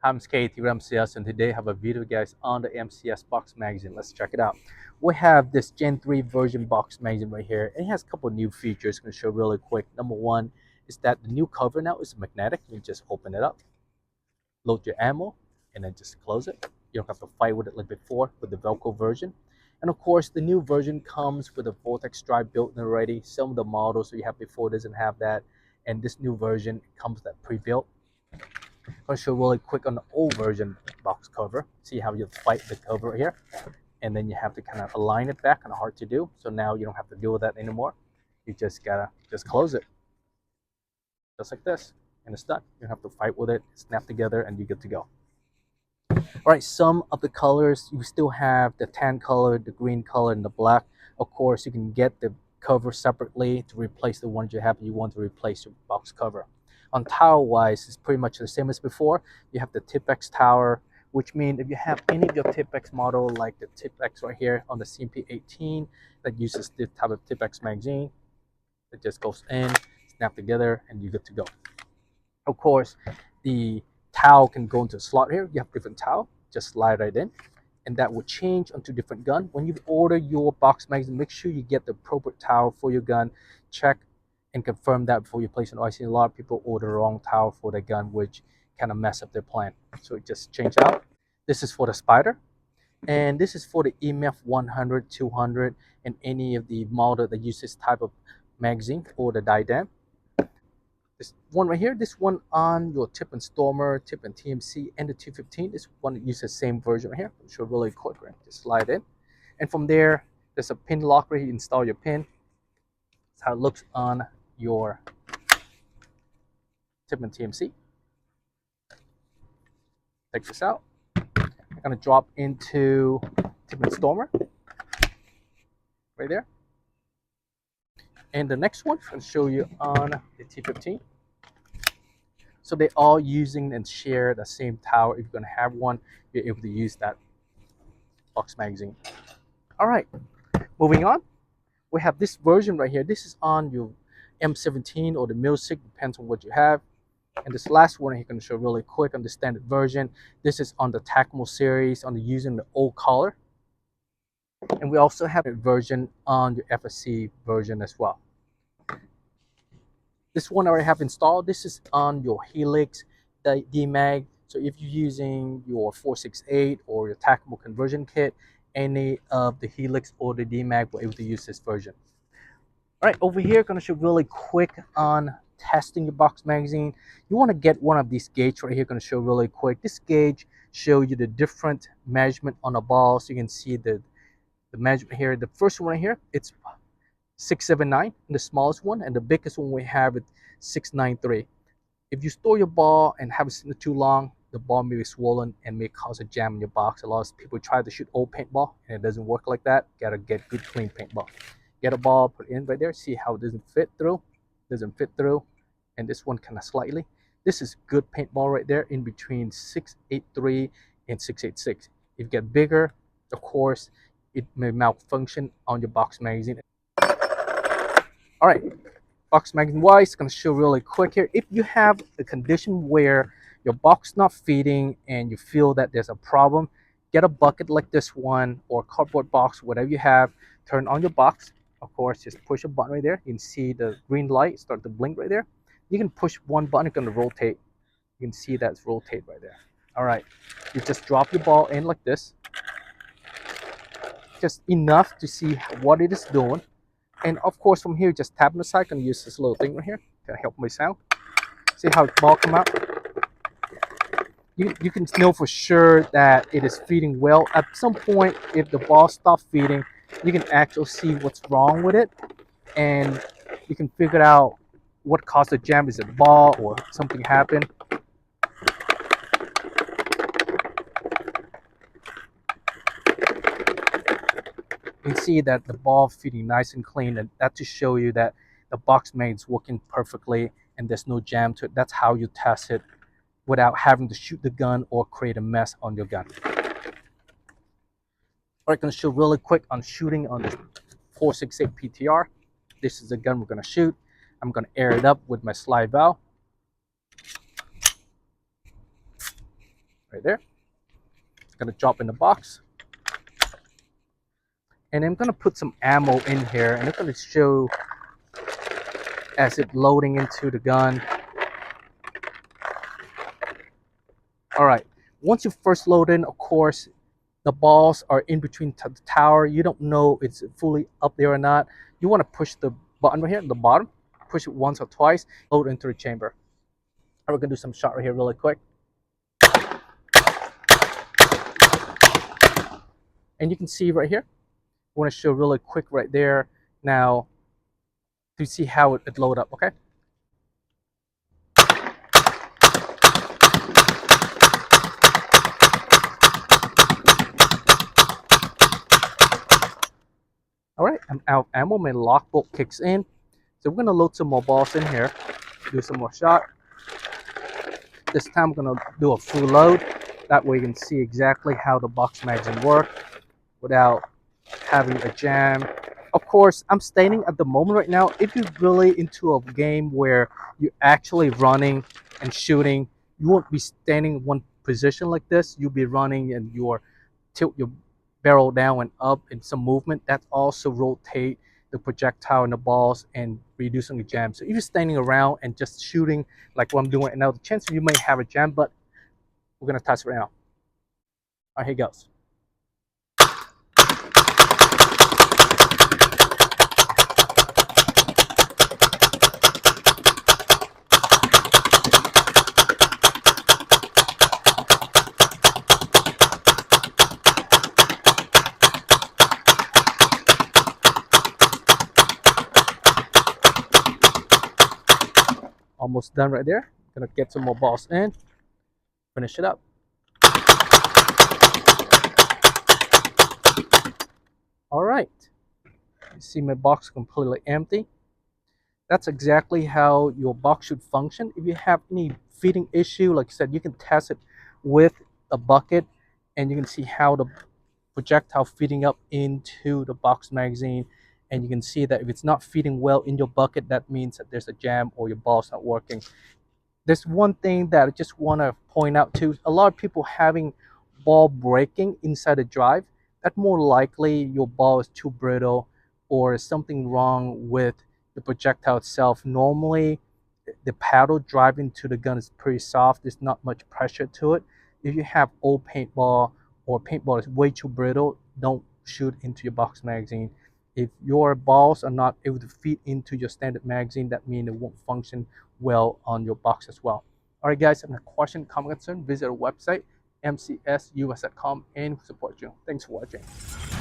I'm KT with MCS, and today I have a video guys on the MCS box magazine. Let's check it out. We have this Gen 3 version box magazine right here. It has a couple new features I'm going to show really quick. Number one is that the new cover now is magnetic. You just open it up, load your ammo, and then just close it. You don't have to fight with it like before with the Velcro version. And of course, the new version comes with a vortex drive built in already. Some of the models we have before doesn't have that, and this new version comes with that pre-built. I'm going to show really quick on the old version box cover. See how you fight the cover here, and then you have to kind of align it back, kind of hard to do. So now you don't have to deal with that anymore. You just gotta close it, just like this, and it's done. You don't have to fight with it. Snap together, and you're good to go. All right, some of the colors you still have the tan color, the green color, and the black. Of course, you can get the cover separately to replace the ones you have. You want to replace your box cover. On tower wise, it's pretty much the same as before. You have the Tippmann tower, which means if you have any of your Tippmann model, like the Tippmann right here on the CMP18 that uses this type of Tippmann magazine, it just goes in, snap together, and you're good to go. Of course, the towel can go into a slot here. You have different towel, just slide right in, and that will change onto different gun. When you order your box magazine, make sure you get the appropriate towel for your gun. Check and confirm that before you place an order. I see a lot of people order the wrong towel for their gun, which kind of mess up their plan. So it just change out. This is for the Spider, and this is for the EMF100, 200, and any of the model that uses this type of magazine or the diadem. This one right here, this one on your Tippmann Stormer, Tippmann TMC, and the T15. This one uses the same version right here. I'll show really quick, right? Just slide in, and from there, there's a pin locker. You install your pin. That's how it looks on your Tippmann TMC. Take this out. I'm gonna drop into Tippmann Stormer right there. And the next one I'm gonna show you on the T15. So they all using and share the same tower. If you're gonna have one, you're able to use that box magazine. All right, moving on. We have this version right here. This is on your M17 or the Milsig, depends on what you have. And this last one I'm going to show really quick on the standard version. This is on the Tacamo series, on the using the old collar. And we also have a version on your FSC version as well. This one I already have installed. This is on your Helix DMAG. So if you're using your 468 or your Tacamo conversion kit, any of the Helix or the DMAG will be able to use this version. All right, over here, going to show really quick on testing your box magazine. You want to get one of these gauge right here. Going to show really quick. This gauge show you the different measurement on a ball, so you can see the measurement here. The first one right here, it's 679, the smallest one, and the biggest one we have is 693. If you store your ball and have it sitting too long, the ball may be swollen and may cause a jam in your box. A lot of people try to shoot old paintball and it doesn't work like that. Gotta get good clean paintball. Get a ball, put it in right there, see how it doesn't fit through, and this one kind of slightly. This is good paintball right there in between 683 and 686. If you get bigger, of course, it may malfunction on your box magazine. All right, box magazine wise, going to show really quick here. If you have a condition where your box not feeding and you feel that there's a problem, get a bucket like this one or cardboard box, whatever you have, turn on your box. Of course, just push a button right there. You can see the green light start to blink right there. You can push one button, it's going to rotate. You can see that's rotate right there. All right, you just drop your ball in like this, just enough to see what it is doing. And of course, from here, just tap on the side. I'm going to use this little thing right here to help my sound. See how the ball come out? You can know for sure that it is feeding well. At some point, if the ball stops feeding, you can actually see what's wrong with it, and you can figure out what caused the jam. Is it the ball or something happened? You can see that the ball feeding nice and clean, and that to show you that the box magazine is working perfectly and there's no jam to it. That's how you test it without having to shoot the gun or create a mess on your gun. All right, going to show really quick on shooting on the 468 PTR. This is the gun we're going to shoot. I'm going to air it up with my slide valve. right there. It's gonna drop in the box. And I'm gonna put some ammo in here, and I'm gonna show as it loading into the gun. All right, once you first load in, of course, the balls are in between the tower. You don't know it's fully up there or not. You want to push the button right here at the bottom, push it once or twice, load into the chamber. And we're gonna do some shot right here really quick. And you can see right here, I want to show really quick right there now to see how it load up, okay? All right, I'm out of ammo. My lock bolt kicks in. So we're gonna load some more balls in here, do some more shot. This time I'm gonna do a full load. That way you can see exactly how the box magazine work without having a jam. Of course, I'm standing at the moment right now. If you're really into a game where you're actually running and shooting, you won't be standing in one position like this. You'll be running and you're tilt your barrel down and up in some movement. That also rotate the projectile and the balls and reducing the jam. So if you're standing around and just shooting like what I'm doing right now, the chance you may have a jam, but we're gonna test it right now. All right, here goes. Almost done right there. Gonna get some more balls in, finish it up. All right, you see my box completely empty. That's exactly how your box should function. If you have any feeding issue, like I said, you can test it with a bucket and you can see how the projectile feeding up into the box magazine, and you can see that if it's not feeding well in your bucket, that means that there's a jam or your ball's not working. There's one thing that I just want to point out too. A lot of people having ball breaking inside the drive. That more likely your ball is too brittle or something wrong with the projectile itself. Normally, the paddle driving to the gun is pretty soft. There's not much pressure to it. If you have old paintball or paintball is way too brittle, don't shoot into your box magazine. If your balls are not able to fit into your standard magazine, that means it won't function well on your box as well. All right, guys, if you have a question, comment, concern, visit our website, mcsus.com, and support you. Thanks for watching.